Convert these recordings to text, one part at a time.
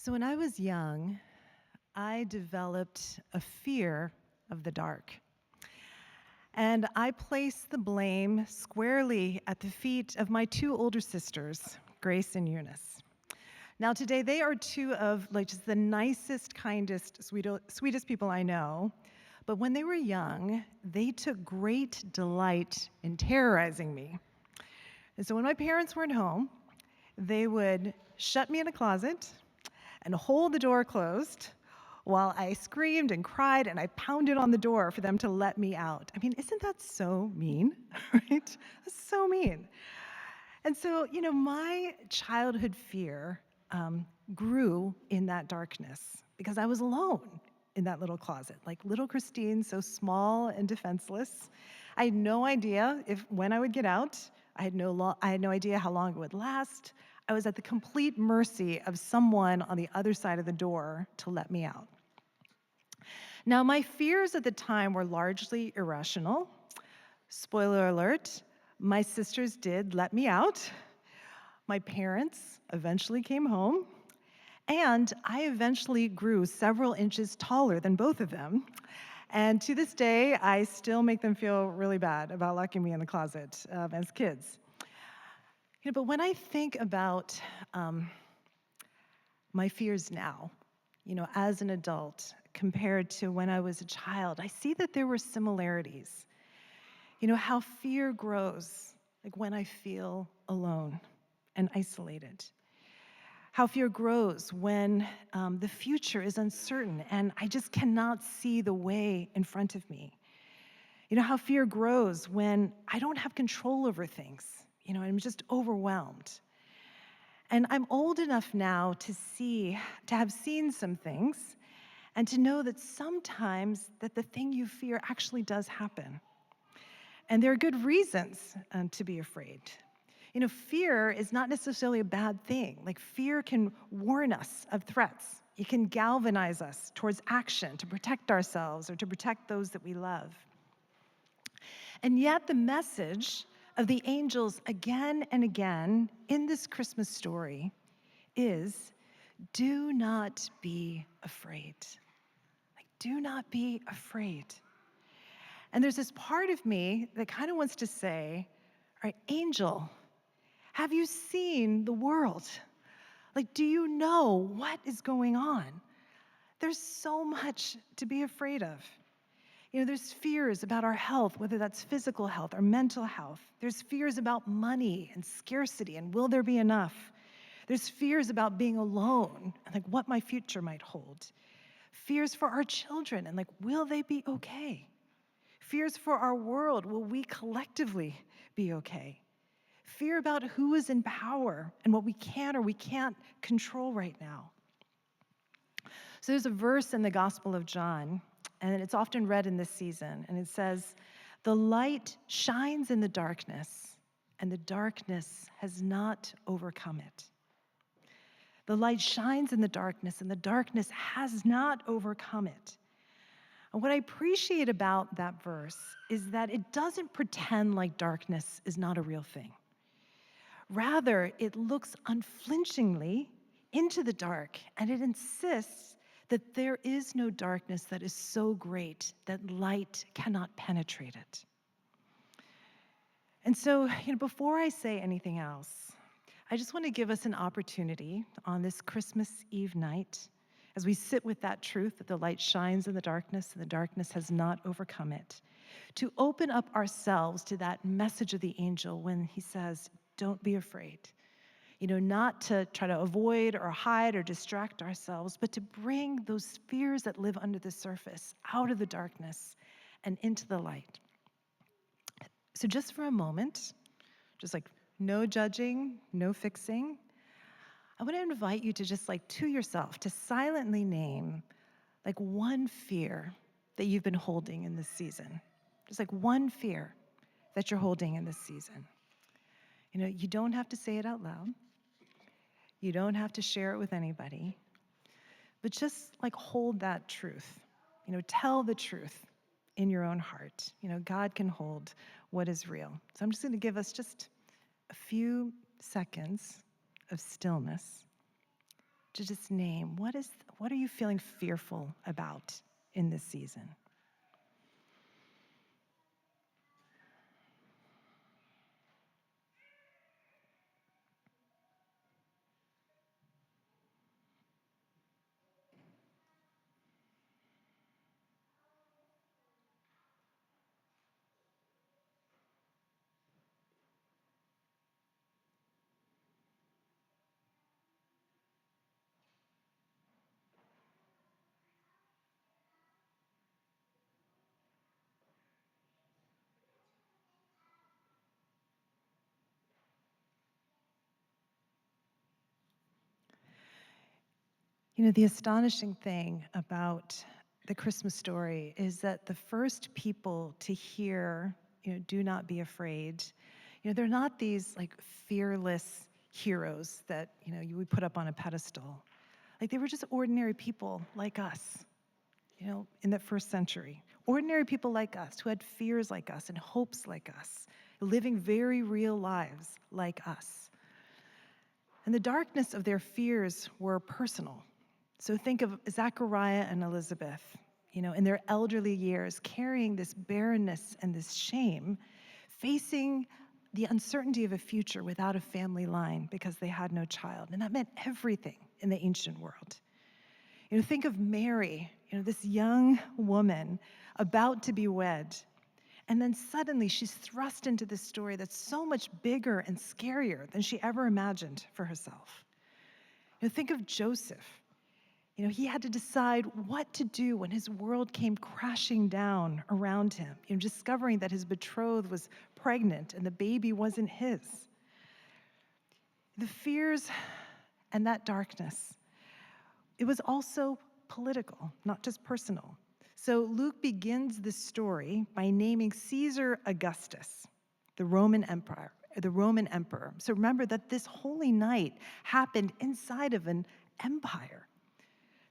So when I was young, I developed a fear of the dark. And I placed the blame squarely at the feet of my two older sisters, Grace and Eunice. Now today they are two of just the nicest, kindest, sweetest people I know. But when they were young, they took great delight in terrorizing me. And so when my parents weren't home, they would shut me in a closet and hold the door closed while I screamed and cried and I pounded on the door for them to let me out. I mean, isn't that so mean, right? That's so mean. And so, my childhood fear grew in that darkness because I was alone in that little closet, like little Christine, so small and defenseless. I had no idea when I would get out. I had no idea how long it would last. I was at the complete mercy of someone on the other side of the door to let me out. Now, my fears at the time were largely irrational. Spoiler alert, my sisters did let me out. My parents eventually came home, and I eventually grew several inches taller than both of them. And to this day, I still make them feel really bad about locking me in the closet as kids. But when I think about my fears now, as an adult compared to when I was a child, I see that there were similarities. How fear grows, like when I feel alone and isolated. How fear grows when the future is uncertain and I just cannot see the way in front of me. How fear grows when I don't have control over things. I'm just overwhelmed. And I'm old enough now to have seen some things and to know that sometimes that the thing you fear actually does happen. And there are good reasons to be afraid. Fear is not necessarily a bad thing. Like, fear can warn us of threats. It can galvanize us towards action to protect ourselves or to protect those that we love. And yet the message of the angels again and again in this Christmas story is, do not be afraid. Like, do not be afraid. And there's this part of me that kind of wants to say, all right, angel, have you seen the world? Like, do you know what is going on? There's so much to be afraid of. There's fears about our health, whether that's physical health or mental health. There's fears about money and scarcity and will there be enough? There's fears about being alone and like what my future might hold. Fears for our children and like, will they be okay? Fears for our world, will we collectively be okay? Fear about who is in power and what we can or we can't control right now. So there's a verse in the Gospel of John, and it's often read in this season, and it says, "The light shines in the darkness, and the darkness has not overcome it." The light shines in the darkness, and the darkness has not overcome it. And what I appreciate about that verse is that it doesn't pretend like darkness is not a real thing. Rather, it looks unflinchingly into the dark, and it insists that there is no darkness that is so great that light cannot penetrate it. And so, before I say anything else, I just want to give us an opportunity on this Christmas Eve night, as we sit with that truth that the light shines in the darkness and the darkness has not overcome it, to open up ourselves to that message of the angel when he says, don't be afraid. Not to try to avoid or hide or distract ourselves, but to bring those fears that live under the surface out of the darkness and into the light. So just for a moment, just like no judging, no fixing, I want to invite you to just to yourself, to silently name one fear that you've been holding in this season. Just one fear that you're holding in this season. You don't have to say it out loud. You don't have to share it with anybody, but just hold that truth. Tell the truth in your own heart. God can hold what is real. So I'm just going to give us just a few seconds of stillness to just name what are you feeling fearful about in this season? The astonishing thing about the Christmas story is that the first people to hear, do not be afraid, they're not these like fearless heroes that, you would put up on a pedestal. Like they were just ordinary people like us, in that first century. Ordinary people like us who had fears like us and hopes like us, living very real lives like us. And the darkness of their fears were personal. So think of Zechariah and Elizabeth, in their elderly years, carrying this barrenness and this shame, facing the uncertainty of a future without a family line because they had no child. And that meant everything in the ancient world. Think of Mary, this young woman about to be wed. And then suddenly she's thrust into this story that's so much bigger and scarier than she ever imagined for herself. Think of Joseph. He had to decide what to do when his world came crashing down around him, discovering that his betrothed was pregnant and the baby wasn't his. The fears and that darkness, it was also political, not just personal. So Luke begins this story by naming Caesar Augustus, the Roman emperor. So remember that this holy night happened inside of an empire.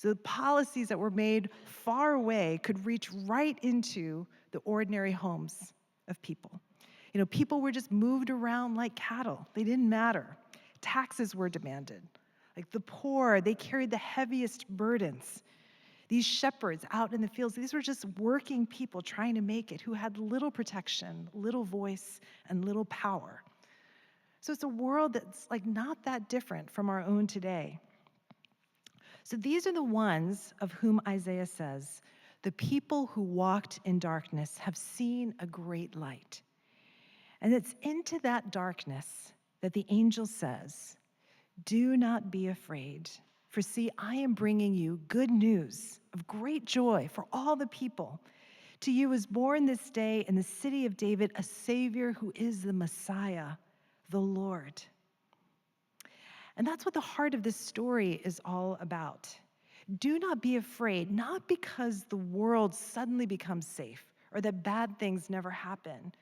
So the policies that were made far away could reach right into the ordinary homes of people. People were just moved around like cattle. They didn't matter. Taxes were demanded. Like the poor, they carried the heaviest burdens. These shepherds out in the fields, these were just working people trying to make it who had little protection, little voice, and little power. So it's a world that's like not that different from our own today. So these are the ones of whom Isaiah says, the people who walked in darkness have seen a great light. And it's into that darkness that the angel says, do not be afraid, for see, I am bringing you good news of great joy for all the people. To you is born this day in the city of David a Savior who is the Messiah, the Lord. And that's what the heart of this story is all about. Do not be afraid, not because the world suddenly becomes safe or that bad things never happen.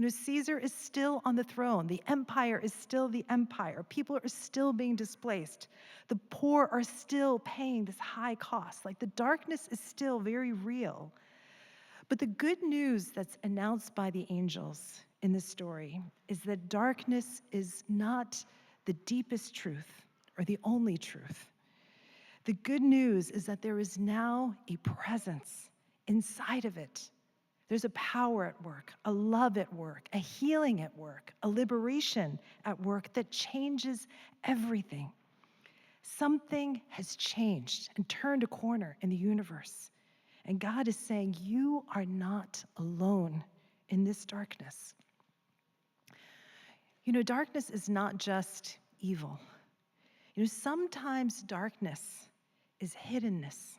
Caesar is still on the throne. The empire is still the empire. People are still being displaced. The poor are still paying this high cost. Like the darkness is still very real. But the good news that's announced by the angels in this story is that darkness is not the deepest truth or the only truth. The good news is that there is now a presence inside of it. There's a power at work, a love at work, a healing at work, a liberation at work that changes everything. Something has changed and turned a corner in the universe. And God is saying, you are not alone in this darkness. Darkness is not just evil. Sometimes darkness is hiddenness,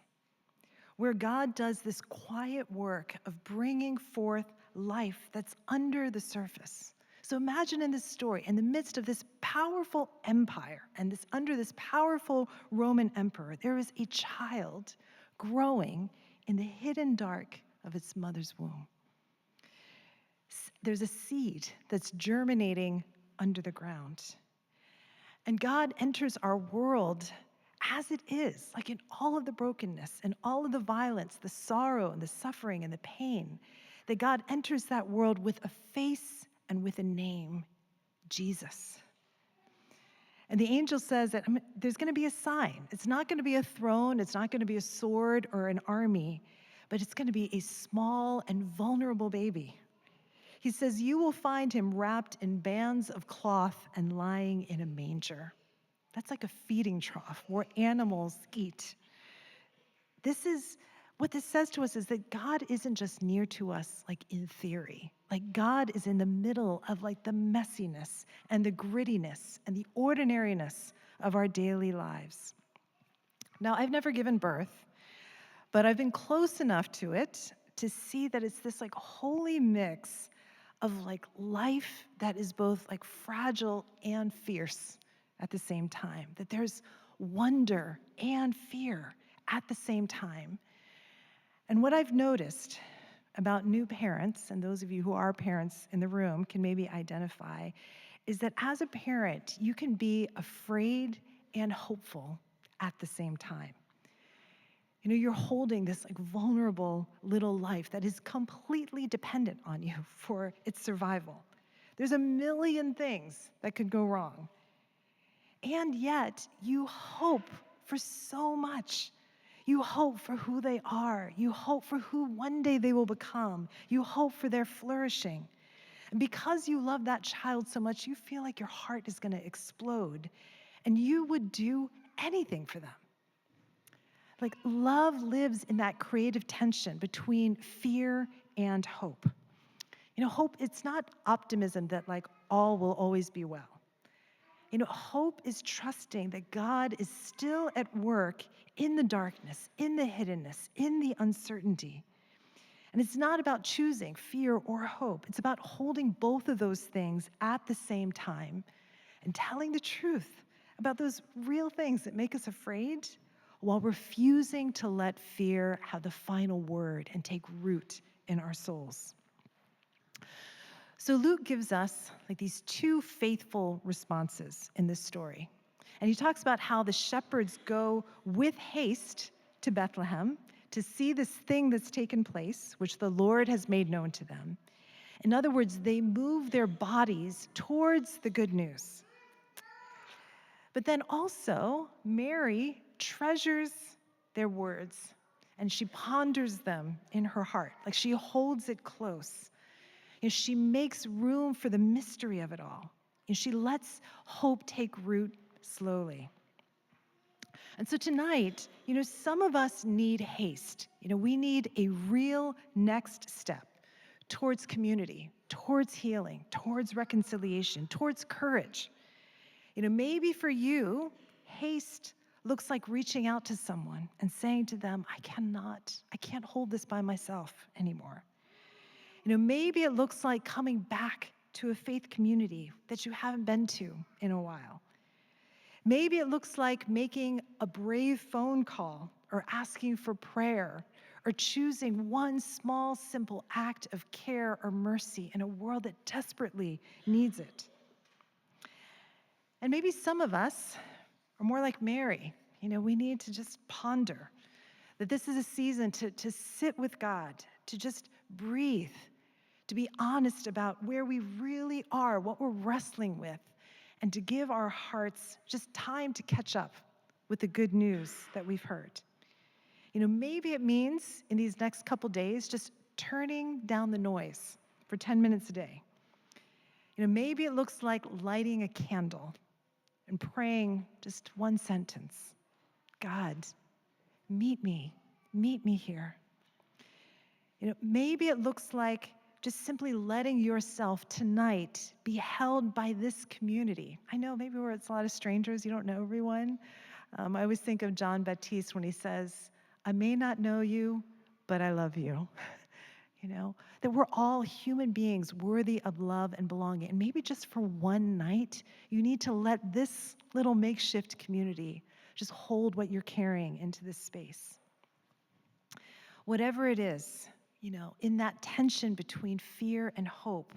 where God does this quiet work of bringing forth life that's under the surface. So imagine in this story, in the midst of this powerful empire and under this powerful Roman emperor, there is a child growing in the hidden dark of its mother's womb. There's a seed that's germinating under the ground. And God enters our world as it is, like in all of the brokenness and all of the violence, the sorrow and the suffering and the pain, that God enters that world with a face and with a name, Jesus. And the angel says that there's going to be a sign. It's not going to be a throne, it's not going to be a sword or an army, but it's going to be a small and vulnerable baby. He says, you will find him wrapped in bands of cloth and lying in a manger. That's like a feeding trough where animals eat. What this says to us is that God isn't just near to us like in theory. Like God is in the middle of like the messiness and the grittiness and the ordinariness of our daily lives. Now, I've never given birth, but I've been close enough to it to see that it's this like holy mix of like life that is both like fragile and fierce at the same time. That there's wonder and fear at the same time. And what I've noticed about new parents, and those of you who are parents in the room can maybe identify, is that as a parent, you can be afraid and hopeful at the same time. You know, you're holding this like vulnerable little life that is completely dependent on you for its survival. There's a million things that could go wrong. And yet, you hope for so much. You hope for who they are. You hope for who one day they will become. You hope for their flourishing. And because you love that child so much, you feel like your heart is going to explode, and you would do anything for them. Like love lives in that creative tension between fear and hope. You know, hope, it's not optimism that like all will always be well. You know, hope is trusting that God is still at work in the darkness, in the hiddenness, in the uncertainty. And it's not about choosing fear or hope. It's about holding both of those things at the same time and telling the truth about those real things that make us afraid while refusing to let fear have the final word and take root in our souls. So Luke gives us like these two faithful responses in this story. And he talks about how the shepherds go with haste to Bethlehem to see this thing that's taken place, which the Lord has made known to them. In other words, they move their bodies towards the good news. But then also, Mary treasures their words, and she ponders them in her heart. Like she holds it close. And she makes room for the mystery of it all. And she lets hope take root slowly. And so tonight, you know, some of us need haste. You know, we need a real next step towards community, towards healing, towards reconciliation, towards courage. You know, maybe for you, haste looks like reaching out to someone and saying to them, I can't hold this by myself anymore. You know, maybe it looks like coming back to a faith community that you haven't been to in a while. Maybe it looks like making a brave phone call or asking for prayer or choosing one small, simple act of care or mercy in a world that desperately needs it. And maybe some of us are more like Mary. You know, we need to just ponder that this is a season to sit with God, to just breathe, to be honest about where we really are, what we're wrestling with, and to give our hearts just time to catch up with the good news that we've heard. You know, maybe it means in these next couple days just turning down the noise for 10 minutes a day. You know, maybe it looks like lighting a candle and praying just one sentence. God, meet me here. You know, maybe it looks like just simply letting yourself tonight be held by this community. I know maybe where it's a lot of strangers, you don't know everyone. I always think of John Baptiste when he says, I may not know you, but I love you. You know, that we're all human beings worthy of love and belonging. And maybe just for one night, you need to let this little makeshift community just hold what you're carrying into this space. Whatever it is, you know, in that tension between fear and hope,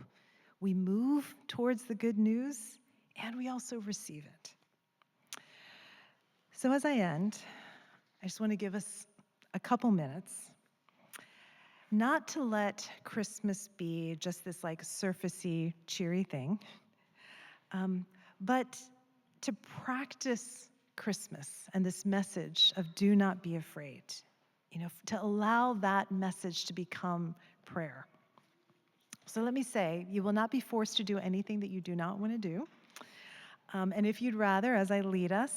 we move towards the good news and we also receive it. So as I end, I just want to give us a couple minutes, not to let Christmas be just this like surfacey, cheery thing, but to practice Christmas and this message of do not be afraid, to allow that message to become prayer. So let me say, you will not be forced to do anything that you do not want to do. And if you'd rather, as I lead us,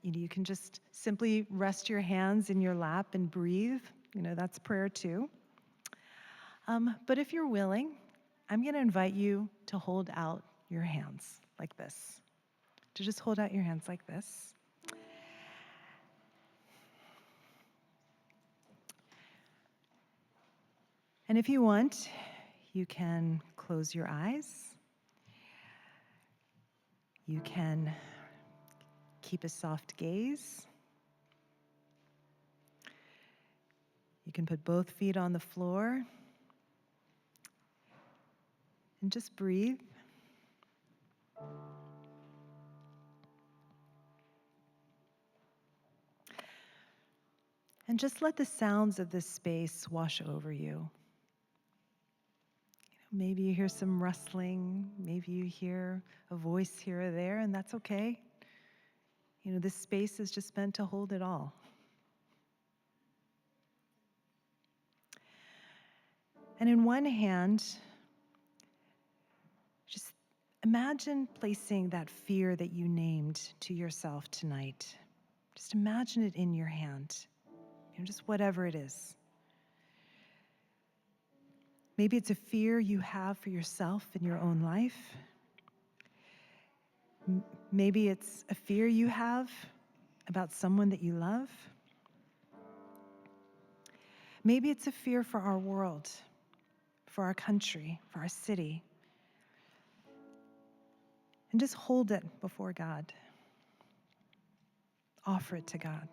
you can just simply rest your hands in your lap and breathe. That's prayer too. But if you're willing, I'm going to invite you to hold out your hands like this. To just hold out your hands like this. And if you want, you can close your eyes. You can keep a soft gaze. You can put both feet on the floor and just breathe. And just let the sounds of this space wash over you. Maybe you hear some rustling, maybe you hear a voice here or there, and that's okay. This space is just meant to hold it all. And in one hand, just imagine placing that fear that you named to yourself tonight. Just imagine it in your hand, just whatever it is. Maybe it's a fear you have for yourself in your own life. Maybe it's a fear you have about someone that you love. Maybe it's a fear for our world, for our country, for our city. And just hold it before God. Offer it to God.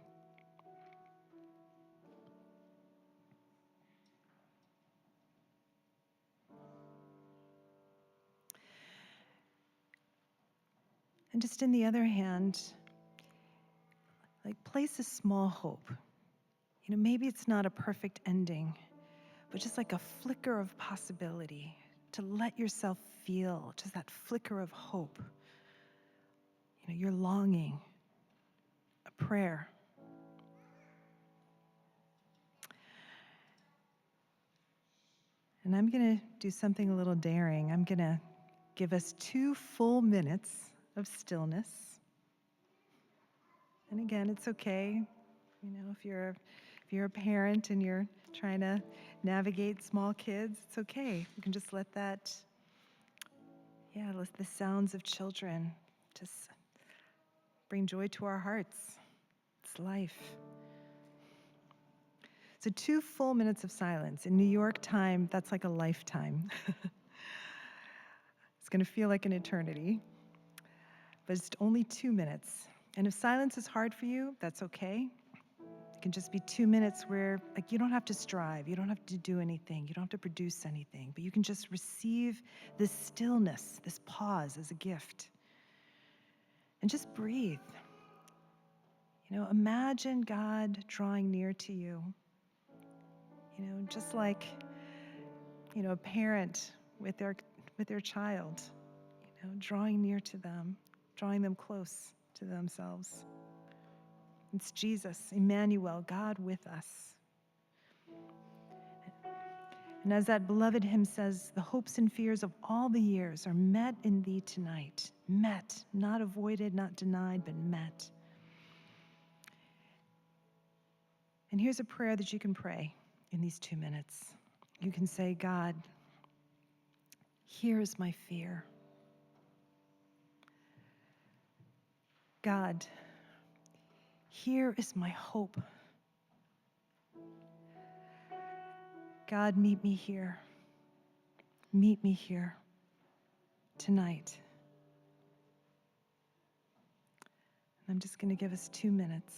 And just in the other hand, place a small hope. Maybe it's not a perfect ending, but just like a flicker of possibility to let yourself feel just that flicker of hope. Your longing, a prayer. And I'm going to do something a little daring. I'm going to give us 2 full minutes of stillness. And again, it's okay, if you're a parent and you're trying to navigate small kids, it's okay. You can just let let the sounds of children just bring joy to our hearts. It's life. So 2 full minutes of silence. In New York time, that's like a lifetime. It's going to feel like an eternity, but it's only 2 minutes. And if silence is hard for you, that's okay. It can just be 2 minutes where you don't have to strive, you don't have to do anything, you don't have to produce anything, but you can just receive this stillness, this pause as a gift. And just breathe. Imagine God drawing near to you. Just like, a parent with their child, drawing near to them, drawing them close to themselves. It's Jesus, Emmanuel, God with us. And as that beloved hymn says, the hopes and fears of all the years are met in thee tonight. Met, not avoided, not denied, but met. And here's a prayer that you can pray in these 2 minutes. You can say, God, here is my fear. God, here is my hope. God, meet me here. Meet me here tonight. And I'm just going to give us 2 minutes.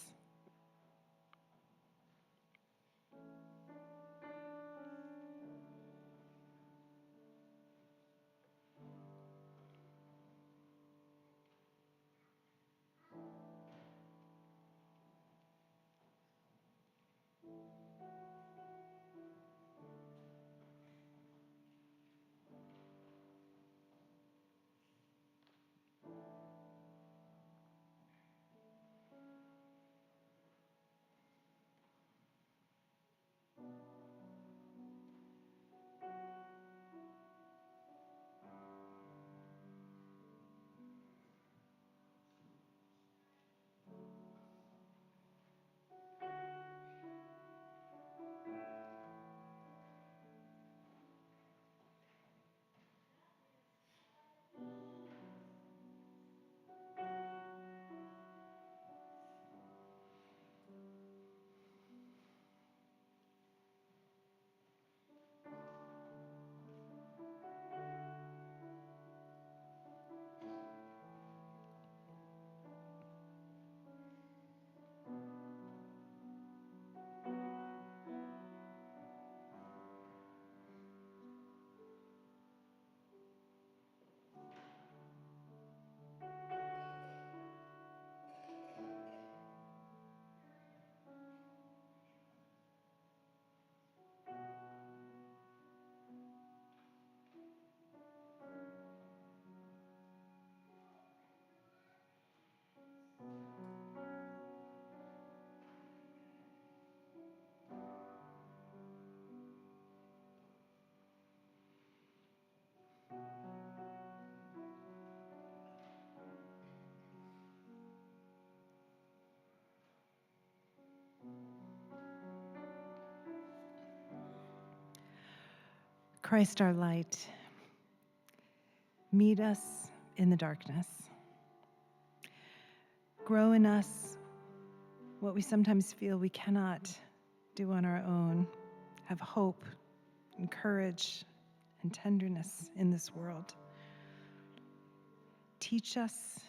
Christ our light, meet us in the darkness. Grow in us what we sometimes feel we cannot do on our own. Have hope and courage and tenderness in this world. Teach us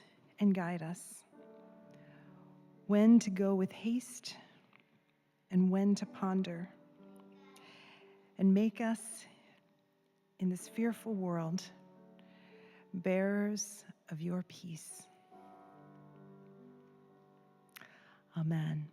and guide us when to go with haste and when to ponder. And make us, in this fearful world, bearers of your peace. Amen.